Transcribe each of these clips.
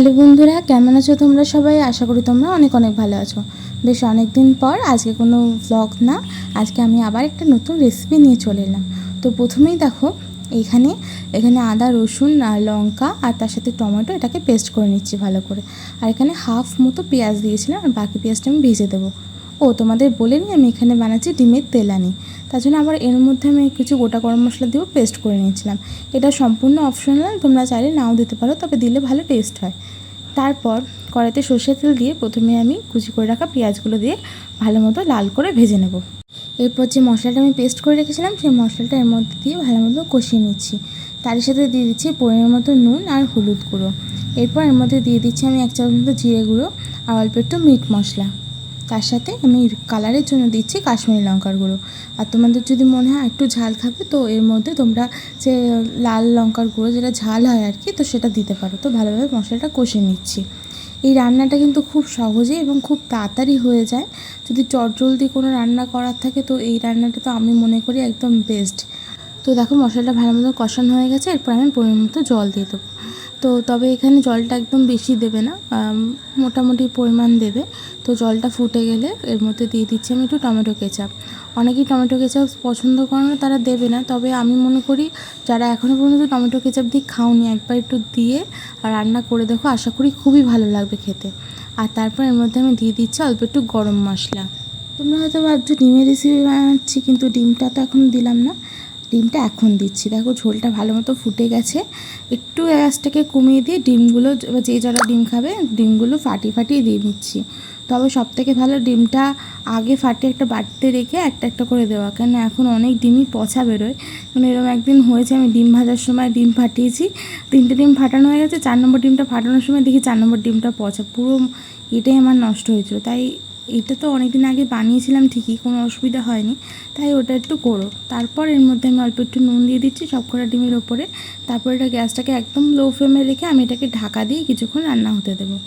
Hello বন্ধুরা, কেমন আছো তোমরা সবাই? আশা করি তোমরা অনেক অনেক ভালো আছো। বেশ অনেক দিন পর আজকে কোনো ভ্লগ না, আজকে আমি আবার একটা নতুন রেসিপি নিয়ে চলে এলাম। তো প্রথমেই দেখো, এখানে এখানে আদা রসুন আর লঙ্কা আর তার সাথে টমেটো এটাকে পেস্ট করে নিচ্ছি ভালো করে। আর এখানে হাফ মতো পেঁয়াজ দিয়েছিলাম, আর বাকি পেঁয়াজটা আমি ভেজে দেবো। ও তোমাদের বলে নিই, আমি এখানে বানাচ্ছি ডিমের তেলানি। তার জন্য আবার এর মধ্যে আমি কিছু গোটা গরম মশলা দিয়েও পেস্ট করে নিয়েছিলাম। এটা সম্পূর্ণ অপশনাল, তোমরা চাইলে নাও দিতে পারো, তবে দিলে ভালো টেস্ট হয়। তারপর কড়াইতে সর্ষের তেল দিয়ে প্রথমে আমি কুচি করে রাখা পেঁয়াজগুলো দিয়ে ভালো মতো লাল করে ভেজে নেব। এরপর যে মশলাটা আমি পেস্ট করে রেখেছিলাম সেই মশলাটা এর মধ্যে দিয়ে ভালো মতো কষিয়ে নিচ্ছি। তার সাথে দিয়ে দিচ্ছি পরিমাণ মতো নুন আর হলুদ গুঁড়ো। এরপর এর মধ্যে দিয়ে দিচ্ছি আমি 1 চামচ মতো জিরে গুঁড়ো আর অল্প একটু মিট মশলা। তার সাথে আমি কালারের জন্য দিচ্ছি কাশ্মীরি লঙ্কার গুঁড়ো। আর তোমাদের যদি মনে হয় একটু ঝাল খাবে, তো এর মধ্যে তোমরা যে লাল লঙ্কার গুঁড়ো যেটা ঝাল হয় আর কি, তো সেটা দিতে পারো। তো ভালোভাবে মশলাটা কষিয়ে নিচ্ছি। এই রান্নাটা কিন্তু খুব সহজে এবং খুব তাড়াতাড়ি হয়ে যায়। যদি চটজলদি কোনো রান্না করার থাকে, তো এই রান্নাটা তো আমি মনে করি একদম বেস্ট। তো দেখো মশলাটা ভালো মতো কষানো হয়ে গেছে, এরপর আমি পরিমাণ মতো জল দিয়ে দেবো। তো তবে এখানে জলটা একদম বেশি দেবে না, মোটামুটি পরিমাণ দেবে। তো জলটা ফুটে গেলে এর মধ্যে দিয়ে দিচ্ছি আমি একটু টমেটো কেচাপ। অনেকেই টমেটো কেচাপ পছন্দ করে না, তারা দেবে না, তবে আমি মনে করি যারা এখনও পর্যন্ত টমেটো কেচাপ দিয়ে খাওনি, একবার একটু দিয়ে রান্না করে দেখো, আশা করি খুবই ভালো লাগবে খেতে। আর তারপর এর মধ্যে আমি দিয়ে দিচ্ছি অল্প একটু গরম মশলা। তোমরা হয়তো ভাবছো ডিমের রেসিপি বানাচ্ছি, কিন্তু ডিমটা তো এখন দিলাম না। ডিমটা এখন দিচ্ছি। দেখো ঝোলটা ভালো মতো ফুটে গেছে। একটু গ্যাসটাকে কমিয়ে দিয়ে ডিমগুলো, যে যারা ডিম খাবে ডিমগুলো ফাটিয়ে দিয়ে নিচ্ছি। তবে সবথেকে ভালো ডিমটা আগে ফাটিয়ে একটা বাটিতে রেখে একটা একটা করে দেওয়া, কেন এখন অনেক ডিমই পচা বেরোয়। মানে এরকম একদিন হয়েছে, আমি ডিম ভাজার সময় ডিম ফাটিয়েছি, 3টে ডিম ফাটানো হয়ে গেছে, 4 নম্বর ডিমটা ফাটানোর সময় দেখি 4 নম্বর ডিমটা পচা, পুরো এটাই আমার নষ্ট হয়েছিল। তাই এটা তো অনেক দিন আগে বানিয়েছিলাম ঠিকই, কোনো অসুবিধা হয়নি, তাই ওটা একটু করো। তারপর এর মধ্যে আমি অল্প একটু নুন দিয়ে দিচ্ছি সবকটা ডিমের ওপরে। তারপর এটা গ্যাসটাকে একদম লো ফ্লেমে রেখে আমি এটাকে ঢাকা দিয়ে কিছুক্ষণ রান্না হতে দেবো।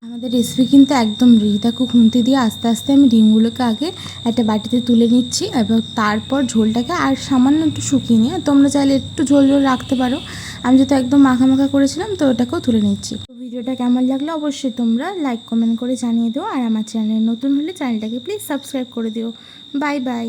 আমাদের রেসিপি কিন্তু একদম রেডি। দেখো খুন্তি দিয়ে আস্তে আস্তে আমি ডিমগুলোকে আগে একটা বাটিতে তুলে নিচ্ছি, এবং তারপর ঝোলটাকে আর সামান্য একটু শুকিয়ে নিয়ে, তোমরা চাইলে একটু ঝোল ঝোল রাখতে পারো। আমি যেহেতু একদম মাখা মাখা করেছিলাম, তো ওটাকেও তুলে নিচ্ছি। ভিডিওটা কেমন লাগলো অবশ্যই তোমরা লাইক কমেন্ট করে জানিয়ে দিও, আর আমার চ্যানেলে নতুন হলে চ্যানেলটাকে প্লিজ সাবস্ক্রাইব করে দিও। Bye bye.